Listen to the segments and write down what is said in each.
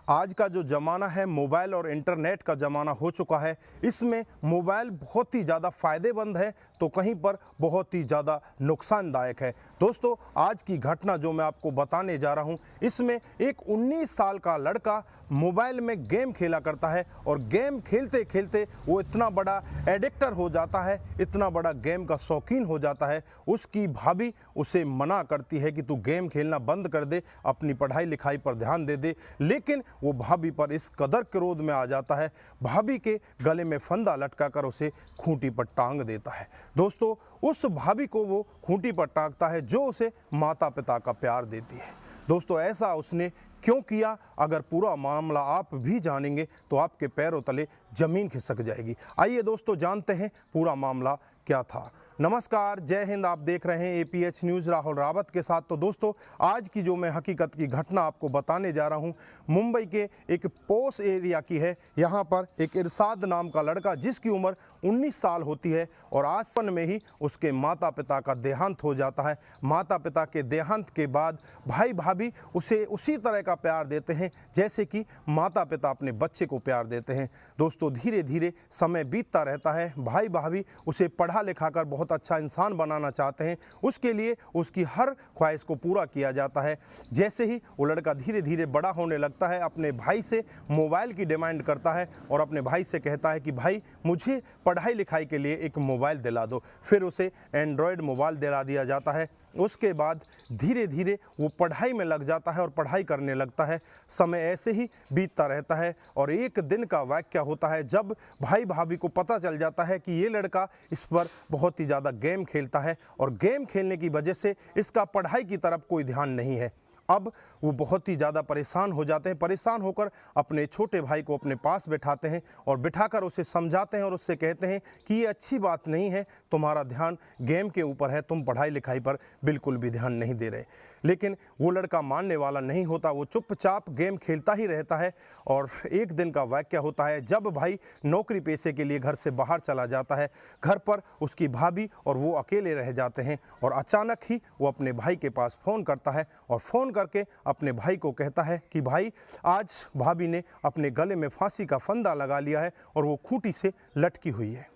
आज का जो ज़माना है मोबाइल और इंटरनेट का ज़माना हो चुका है। इसमें मोबाइल बहुत ही ज़्यादा फ़ायदेमंद है तो कहीं पर बहुत ही ज़्यादा नुकसानदायक है। दोस्तों, आज की घटना जो मैं आपको बताने जा रहा हूँ, इसमें एक 19 साल का लड़का मोबाइल में गेम खेला करता है और गेम खेलते खेलते वो इतना बड़ा एडिक्टर हो जाता है, इतना बड़ा गेम का शौकीन हो जाता है। उसकी भाभी उसे मना करती है कि तू गेम खेलना बंद कर दे, अपनी पढ़ाई लिखाई पर ध्यान दे दे, लेकिन वो भाभी पर इस कदर क्रोध में आ जाता है, भाभी के गले में फंदा लटका कर उसे खूंटी पर टांग देता है। दोस्तों, उस भाभी को वो खूंटी पर टांगता है जो उसे माता पिता का प्यार देती है। दोस्तों, ऐसा उसने क्यों किया, अगर पूरा मामला आप भी जानेंगे तो आपके पैरों तले जमीन खिसक जाएगी। आइए दोस्तों, जानते हैं पूरा मामला क्या था। नमस्कार, जय हिंद। आप देख रहे हैं APH न्यूज़ राहुल रावत के साथ। तो दोस्तों, आज की जो मैं हकीकत की घटना आपको बताने जा रहा हूं, मुंबई के एक पोश एरिया की है। यहां पर एक इरशाद नाम का लड़का, जिसकी उम्र 19 साल होती है और आसपन में ही उसके माता पिता का देहांत हो जाता है। माता पिता के देहांत के बाद भाई भाभी उसे उसी तरह का प्यार देते हैं जैसे कि माता पिता अपने बच्चे को प्यार देते हैं। दोस्तों, धीरे धीरे समय बीतता रहता है। भाई भाभी उसे पढ़ा लिखा कर बहुत अच्छा इंसान बनाना चाहते हैं। उसके लिए उसकी हर ख्वाहिश को पूरा किया जाता है। जैसे ही वो लड़का धीरे धीरे बड़ा होने लगता है, अपने भाई से मोबाइल की डिमांड करता है और अपने भाई से कहता है कि भाई, मुझे पढ़ाई लिखाई के लिए एक मोबाइल दिला दो। फिर उसे एंड्रॉयड मोबाइल दिला दिया जाता है। उसके बाद धीरे धीरे वो पढ़ाई में लग जाता है और पढ़ाई करने लगता है। समय ऐसे ही बीतता रहता है और एक दिन का वाक़या होता है जब भाई भाभी को पता चल जाता है कि ये लड़का इस पर बहुत ही ज़्यादा गेम खेलता है और गेम खेलने की वजह से इसका पढ़ाई की तरफ कोई ध्यान नहीं है। अब वो बहुत ही ज़्यादा परेशान हो जाते हैं। परेशान होकर अपने छोटे भाई को अपने पास बैठाते हैं और बिठाकर उसे समझाते हैं और उससे कहते हैं कि ये अच्छी बात नहीं है, तुम्हारा ध्यान गेम के ऊपर है, तुम पढ़ाई लिखाई पर बिल्कुल भी ध्यान नहीं दे रहे। लेकिन वो लड़का मानने वाला नहीं होता, वो चुपचाप गेम खेलता ही रहता है। और एक दिन का वाक़या होता है जब भाई नौकरी पेशे के लिए घर से बाहर चला जाता है। घर पर उसकी भाभी और वो अकेले रह जाते हैं और अचानक ही वो अपने भाई के पास फ़ोन करता है और फ़ोन करके अपने भाई को कहता है कि भाई, आज भाभी ने अपने गले में फांसी का फंदा लगा लिया है और वो खूंटी से लटकी हुई है।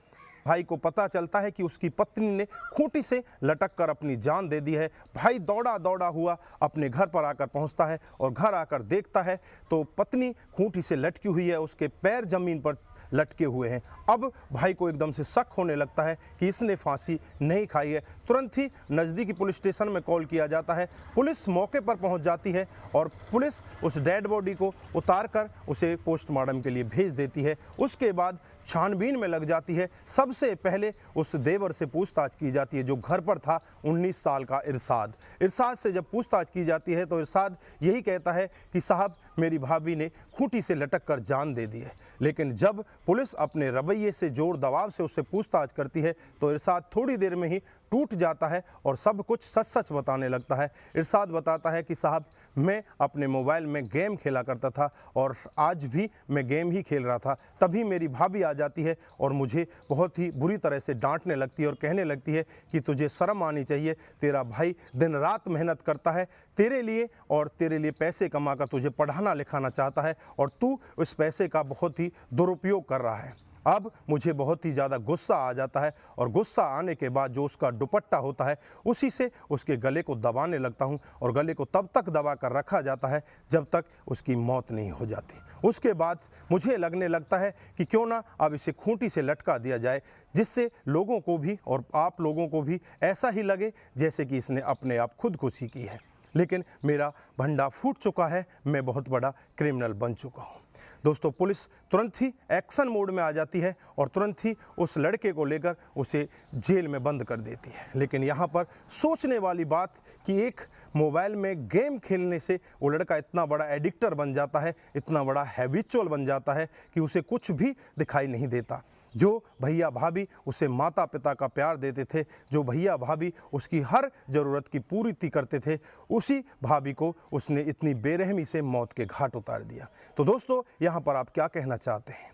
भाई को पता चलता है कि उसकी पत्नी ने खूंटी से लटक कर अपनी जान दे दी है। भाई दौड़ा दौड़ा हुआ अपने घर पर आकर पहुंचता है और घर आकर देखता है तो पत्नी खूंटी से लटकी हुई है, उसके पैर ज़मीन पर लटके हुए हैं। अब भाई को एकदम से शक होने लगता है कि इसने फांसी नहीं खाई है। तुरंत ही नज़दीकी पुलिस स्टेशन में कॉल किया जाता है। पुलिस मौके पर पहुंच जाती है और पुलिस उस डेड बॉडी को उतारकर उसे पोस्टमार्टम के लिए भेज देती है। उसके बाद छानबीन में लग जाती है। सबसे पहले उस देवर से पूछताछ की जाती है जो घर पर था, 19 साल का इरशाद। इरशाद से जब पूछताछ की जाती है तो इरशाद यही कहता है कि साहब, मेरी भाभी ने खूंटी से लटक कर जान दे दी है। लेकिन जब पुलिस अपने रवैये से, जोर दबाव से उससे पूछताछ करती है तो इरशाद थोड़ी देर में ही टूट जाता है और सब कुछ सच सच बताने लगता है। इरशाद बताता है कि साहब, मैं अपने मोबाइल में गेम खेला करता था और आज भी मैं गेम ही खेल रहा था। तभी मेरी भाभी आ जाती है और मुझे बहुत ही बुरी तरह से डांटने लगती है और कहने लगती है कि तुझे शर्म आनी चाहिए, तेरा भाई दिन रात मेहनत करता है तेरे लिए और तेरे लिए पैसे कमाकर तुझे पढ़ाना लिखाना चाहता है और तू उस पैसे का बहुत ही दुरुपयोग कर रहा है। अब मुझे बहुत ही ज़्यादा गुस्सा आ जाता है और गुस्सा आने के बाद जो उसका दुपट्टा होता है उसी से उसके गले को दबाने लगता हूं और गले को तब तक दबा कर रखा जाता है जब तक उसकी मौत नहीं हो जाती। उसके बाद मुझे लगने लगता है कि क्यों ना अब इसे खूंटी से लटका दिया जाए, जिससे लोगों को भी और आप लोगों को भी ऐसा ही लगे जैसे कि इसने अपने आप खुदकुशी की है। लेकिन मेरा भंडा फूट चुका है, मैं बहुत बड़ा क्रिमिनल बन चुका हूँ। दोस्तों, पुलिस तुरंत ही एक्शन मोड में आ जाती है और तुरंत ही उस लड़के को लेकर उसे जेल में बंद कर देती है। लेकिन यहाँ पर सोचने वाली बात कि एक मोबाइल में गेम खेलने से वो लड़का इतना बड़ा एडिक्टर बन जाता है, इतना बड़ा हैबिचुअल बन जाता है कि उसे कुछ भी दिखाई नहीं देता। जो भैया भाभी उसे माता पिता का प्यार देते थे, जो भैया भाभी उसकी हर ज़रूरत की पूर्ति करते थे, उसी भाभी को उसने इतनी बेरहमी से मौत के घाट उतार दिया। तो दोस्तों, यहाँ पर आप क्या कहना चाहते हैं?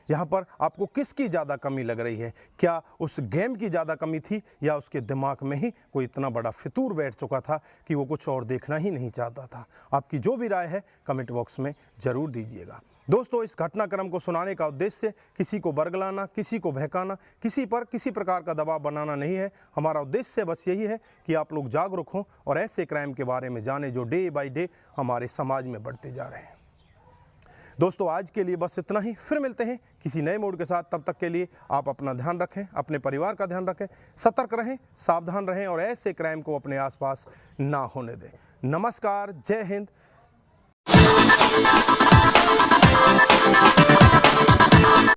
यहाँ पर आपको किसकी ज़्यादा कमी लग रही है? क्या उस गेम की ज़्यादा कमी थी या उसके दिमाग में ही कोई इतना बड़ा फितूर बैठ चुका था कि वो कुछ और देखना ही नहीं चाहता था? आपकी जो भी राय है कमेंट बॉक्स में ज़रूर दीजिएगा। दोस्तों, इस घटनाक्रम को सुनाने का उद्देश्य किसी को बरगलाना, किसी को बहकाना, किसी पर किसी प्रकार का दबाव बनाना नहीं है। हमारा उद्देश्य बस यही है कि आप लोग जागरूक हों और ऐसे क्राइम के बारे में जानें जो डे बाय डे हमारे समाज में बढ़ते जा रहे हैं। दोस्तों, आज के लिए बस इतना ही। फिर मिलते हैं किसी नए मूड के साथ। तब तक के लिए आप अपना ध्यान रखें, अपने परिवार का ध्यान रखें, सतर्क रहें, सावधान रहें और ऐसे क्राइम को अपने आसपास ना होने दें। नमस्कार, जय हिंद।